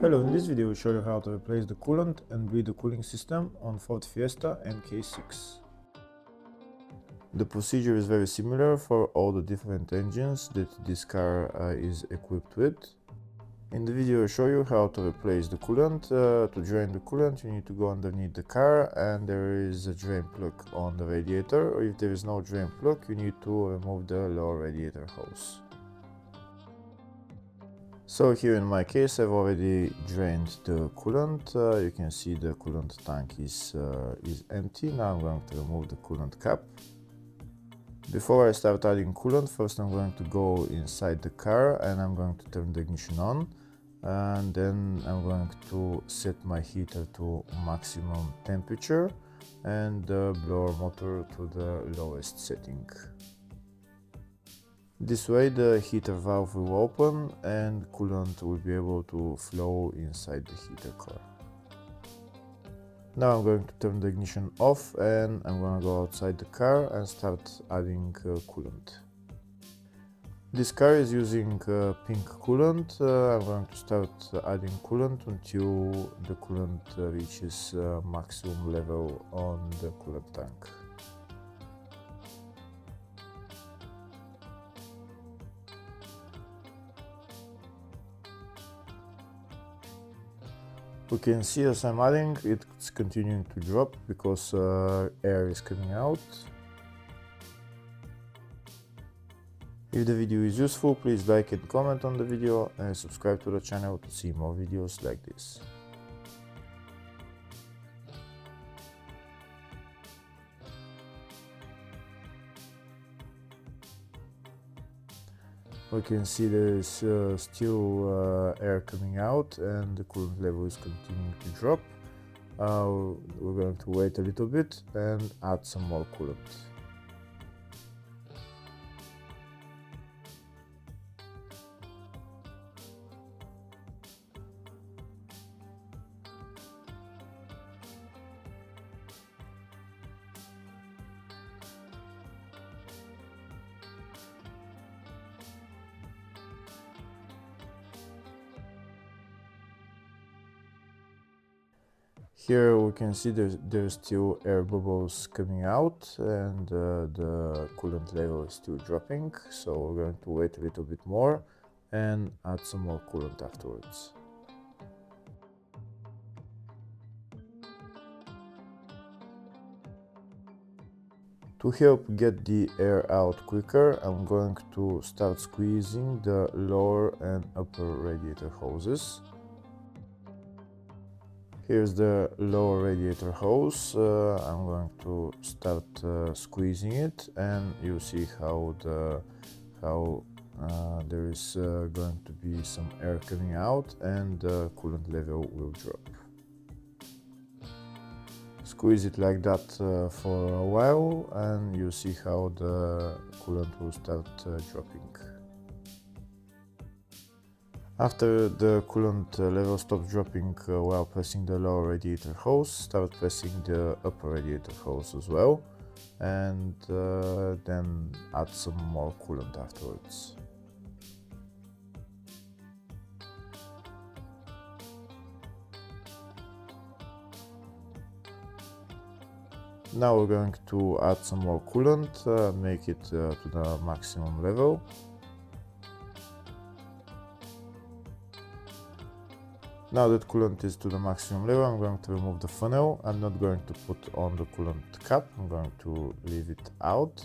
Hello, in this video we'll show you how to replace the coolant and bleed the cooling system on Ford Fiesta MK6. The procedure is very similar for all the different engines that this car is equipped with. In the video I'll show you how to replace the coolant. To drain the coolant you need to go underneath the car and there is a drain plug on the radiator, or if there is no drain plug you need to remove the lower radiator hose. So here in my case I've already drained the coolant. You can see the coolant tank is empty. Now I'm going to remove the coolant cap. Before I start adding coolant, first I'm going to go inside the car and I'm going to turn the ignition on, and then I'm going to set my heater to maximum temperature and the blower motor to the lowest setting. This way the heater valve will open and coolant will be able to flow inside the heater core. Now I'm going to turn the ignition off and I'm going to go outside the car and start adding coolant. This car is using pink coolant. I'm going to start adding coolant until the coolant reaches maximum level on the coolant tank. We can see as I'm adding, it's continuing to drop because air is coming out. If the video is useful, please like and comment on the video and subscribe to the channel to see more videos like this. We can see there is still air coming out and the coolant level is continuing to drop. We're going to wait a little bit and add some more coolant. Here we can see there's still air bubbles coming out and the coolant level is still dropping, so we're going to wait a little bit more and add some more coolant afterwards. To help get the air out quicker, I'm going to start squeezing the lower and upper radiator hoses. Here's the lower radiator hose. I'm going to start squeezing it and you see how there is going to be some air coming out and the coolant level will drop. Squeeze it like that for a while and you see how the coolant will start dropping. After the coolant level stops dropping while pressing the lower radiator hose, start pressing the upper radiator hose as well, and then add some more coolant afterwards. Now we're going to add some more coolant, make it to the maximum level. Now that coolant is to the maximum level, I'm going to remove the funnel. I'm not going to put on the coolant cap, I'm going to leave it out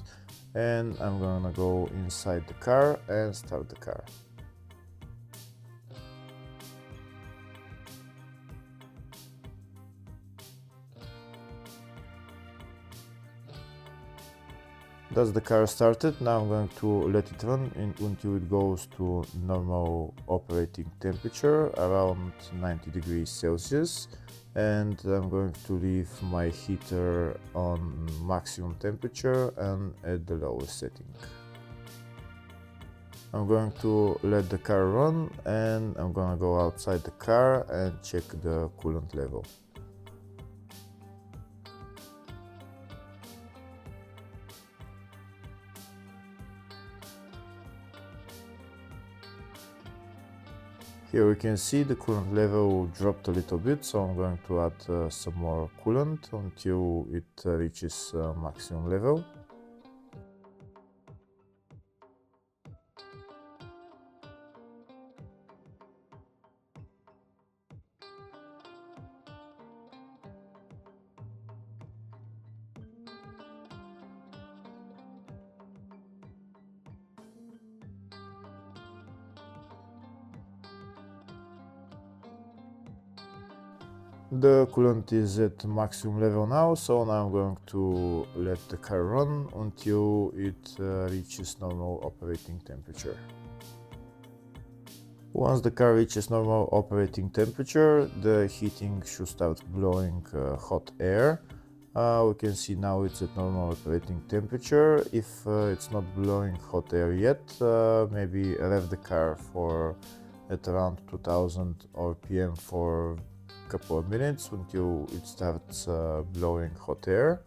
and I'm going to go inside the car and start the car. That's the car started. Now I'm going to let it run until it goes to normal operating temperature, around 90 degrees Celsius, and I'm going to leave my heater on maximum temperature and at the lowest setting. I'm going to let the car run and I'm going to go outside the car and check the coolant level. Here we can see the coolant level dropped a little bit, so I'm going to add some more coolant until it reaches maximum level. The coolant is at maximum level now, so now I'm going to let the car run until it reaches normal operating temperature. Once the car reaches normal operating temperature, the heating should start blowing hot air. We can see now it's at normal operating temperature. If it's not blowing hot air yet, maybe rev the car for at around 2000 RPM for couple of minutes until it starts blowing hot air.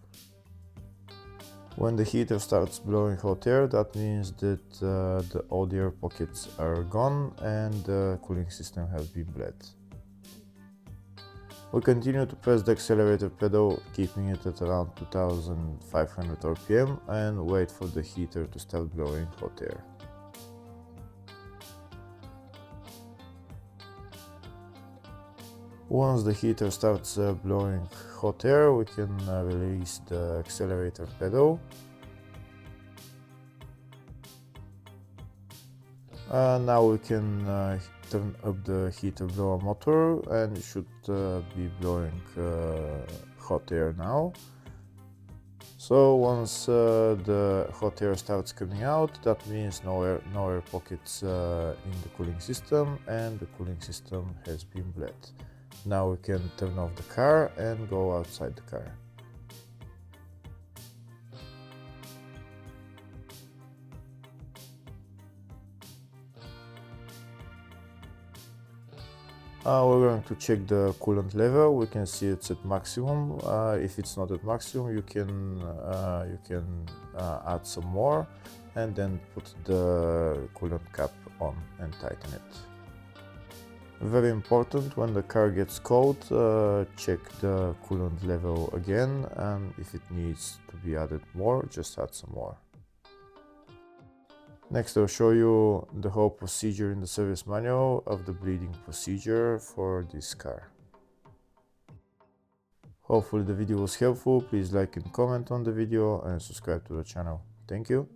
When the heater starts blowing hot air, that means that the old air pockets are gone and the cooling system has been bled. We continue to press the accelerator pedal, keeping it at around 2500 RPM, and wait for the heater to start blowing hot air. Once the heater starts blowing hot air, we can release the accelerator pedal. Now we can turn up the heater blower motor, and it should be blowing hot air now. So once the hot air starts coming out, that means no air pockets in the cooling system, and the cooling system has been bled. Now we can turn off the car and go outside the car. We're going to check the coolant level. We can see it's at maximum. If it's not at maximum, you can add some more and then put the coolant cap on and tighten it. Very important, when the car gets cold, check the coolant level again, and if it needs to be added more, just add some more. Next, I'll show you the whole procedure in the service manual of the bleeding procedure for this car. Hopefully the video was helpful. Please like and comment on the video and subscribe to the channel. Thank you.